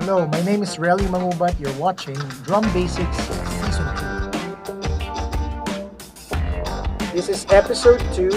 Hello, my name is Relly Mangubat. You're watching Drum Basics Season 2. This is episode 2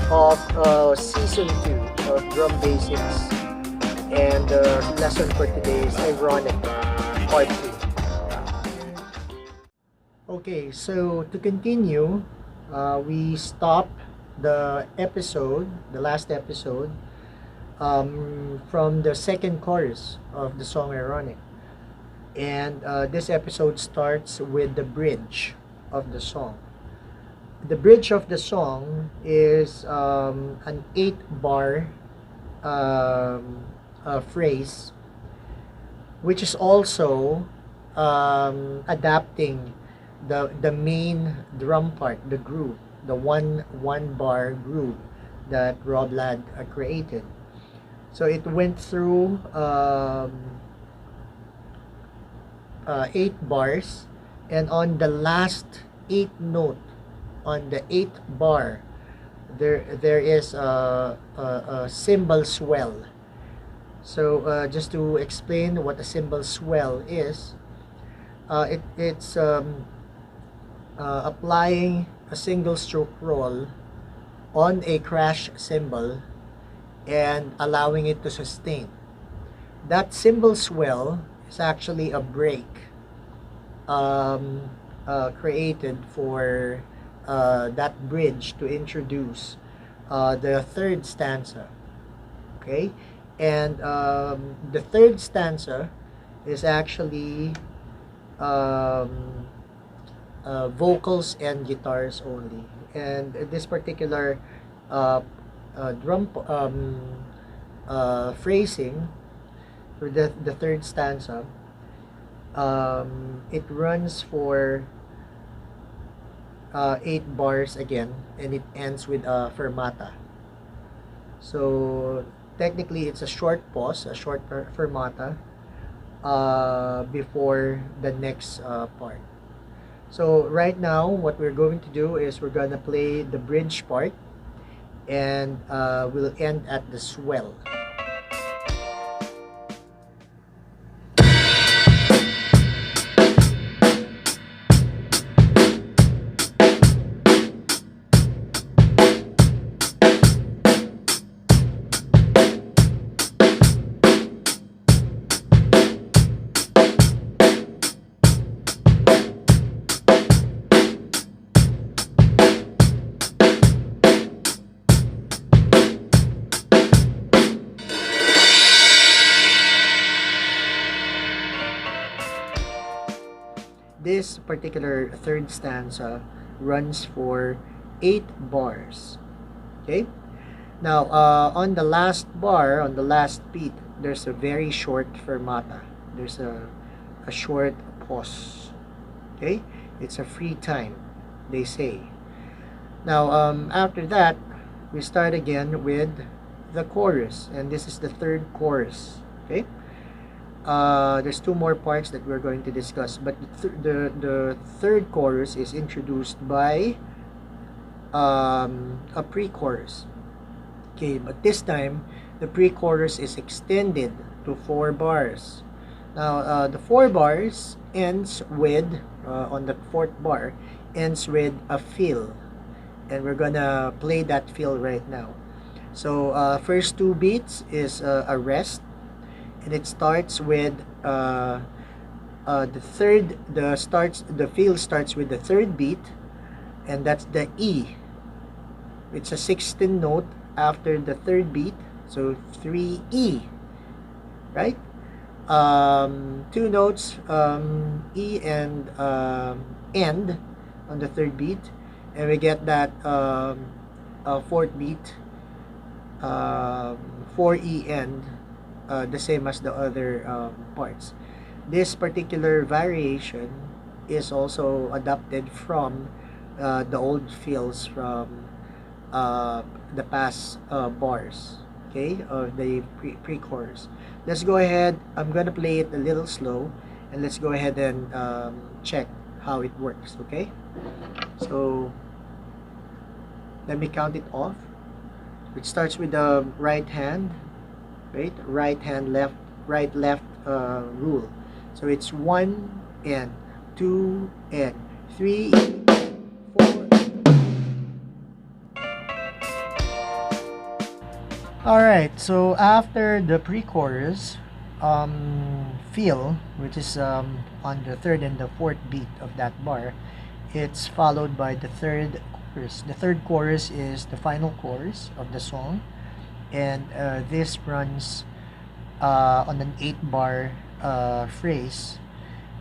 of Season 2 of Drum Basics. And the lesson for today is Ironic, Part 2. Okay, so to continue, we stop the last episode, from the second chorus of the song Ironic. And this episode starts with the bridge of the song. The bridge of the song is an 8-bar phrase, which is also adapting the main drum part, the groove, the one bar groove that Rob Ladd created. So it went through 8 bars, and on the last 8 note, on the 8th bar, there is a cymbal swell. So just to explain what a cymbal swell is, it's applying a single stroke roll on a crash cymbal and allowing it to sustain. That cymbal swell is actually a break created for that bridge to introduce the third stanza. Okay, and the third stanza is actually vocals and guitars only, and this particular drum phrasing for the third stanza, it runs for 8 bars again, and it ends with a fermata. So technically it's a short pause, a short fermata before the next part. So right now what we're going to do is we're gonna play the bridge part, and we'll end at the swell. This particular third stanza runs for 8 bars. Okay, now on the last bar, on the last beat, there's a very short fermata. There's a short pause. Okay, it's a free time, they say. Now after that, we start again with the chorus, and this is the third chorus. Okay, there's 2 more parts that we're going to discuss, but the third chorus is introduced by a pre-chorus. Okay, but this time the pre-chorus is extended to 4 bars. Now the 4 bars ends with on the 4th bar ends with a fill, and we're gonna play that fill right now. So first 2 beats is a rest, and it starts with the fill starts with the 3rd beat, and that's the E. It's a 16th note after the 3rd beat, so 3E, right? 2 notes, E and end on the 3rd beat, and we get that 4th beat, 4E end, the same as the other parts. This particular variation is also adapted from the old fills from the past bars, okay, of the pre-chorus. Let's go ahead. I'm gonna play it a little slow, and let's go ahead and check how it works. Okay, so let me count it off. It starts with the right hand, right hand left, right left, rule. So it's 1 and 2 and 3, 4. Alright, so after the pre-chorus feel, which is on the third and the fourth beat of that bar, it's followed by the third chorus. The third chorus is the final chorus of the song, and this runs on an 8-bar phrase.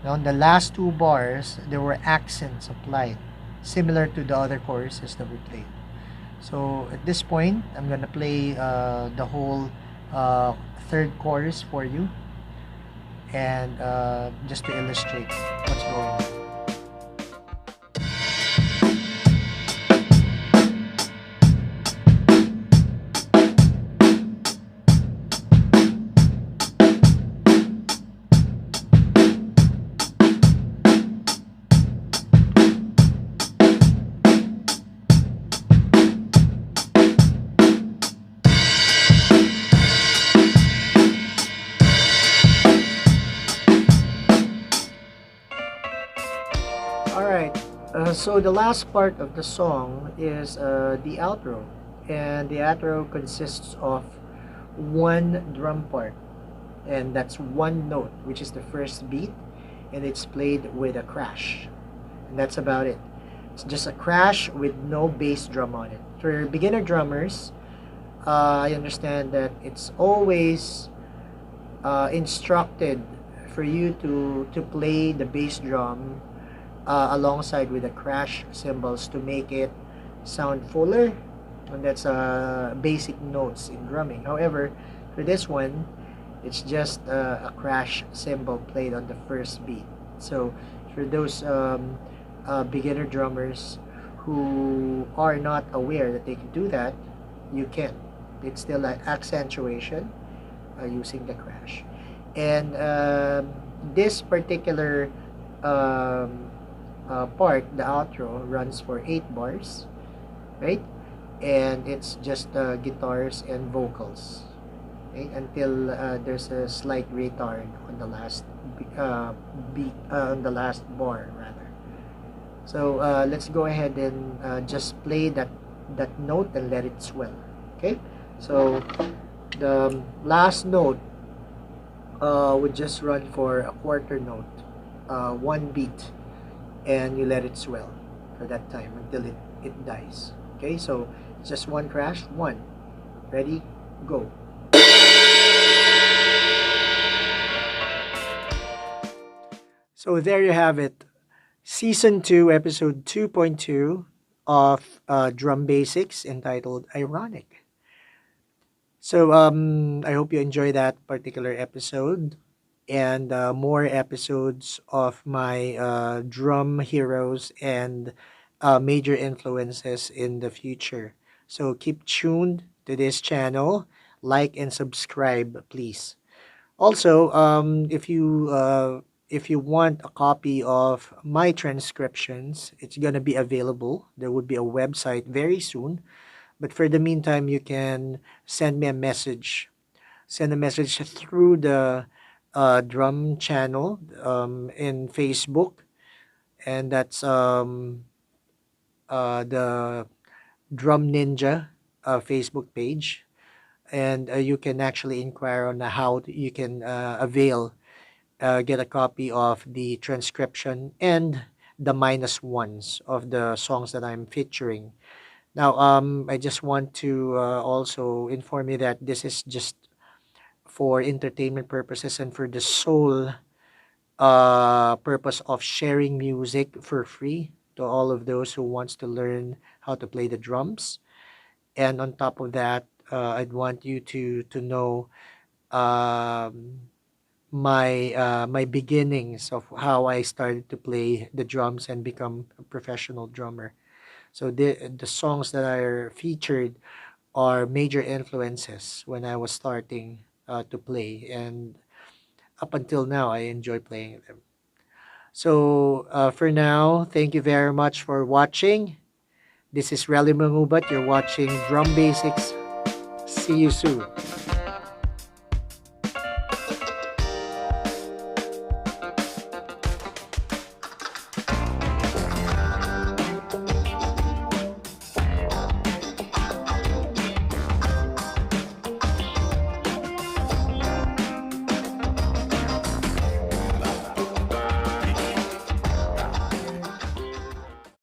Now, on the last 2 bars, there were accents applied, similar to the other choruses that we played. So at this point, I'm gonna play the whole third chorus for you, and just to illustrate what's going on. Alright, so the last part of the song is the outro, and the outro consists of one drum part, and that's one note, which is the first beat, and it's played with a crash, and that's about it. It's just a crash with no bass drum on it. For beginner drummers, I understand that it's always instructed for you to play the bass drum alongside with the crash cymbals to make it sound fuller, and that's basic notes in drumming. However, for this one, it's just a crash cymbal played on the first beat. So for those beginner drummers who are not aware that they can do that, you can. It's still an accentuation using the crash. And this particular part, the outro, runs for 8 bars, right? And it's just guitars and vocals, okay? Until there's a slight retard on the last beat, on the last bar rather. So let's go ahead and just play that note and let it swell. Okay, so the last note would just run for a quarter note, 1 beat, and you let it swell for that time until it dies. Okay, so it's just one crash. 1, ready, go. So there you have it, season 2, episode 2.2 of Drum Basics, entitled Ironic. So I hope you enjoy that particular episode, and more episodes of my drum heroes and major influences in the future. So keep tuned to this channel, like and subscribe, please. Also, if you want a copy of my transcriptions, it's gonna be available. There would be a website very soon. But for the meantime, you can send me a message. Send a message through the drum channel in Facebook, and that's the Drum Ninja Facebook page. And you can actually inquire on how you can get a copy of the transcription and the -1s of the songs that I'm featuring. Now, I just want to also inform you that this is just for entertainment purposes and for the sole purpose of sharing music for free to all of those who wants to learn how to play the drums. And on top of that, I'd want you to know my beginnings of how I started to play the drums and become a professional drummer. So the songs that are featured are major influences when I was starting to play, and up until now I enjoy playing them. So for now, thank you very much for watching. This is Relly Mangubat. You're watching Drum Basics. See you soon.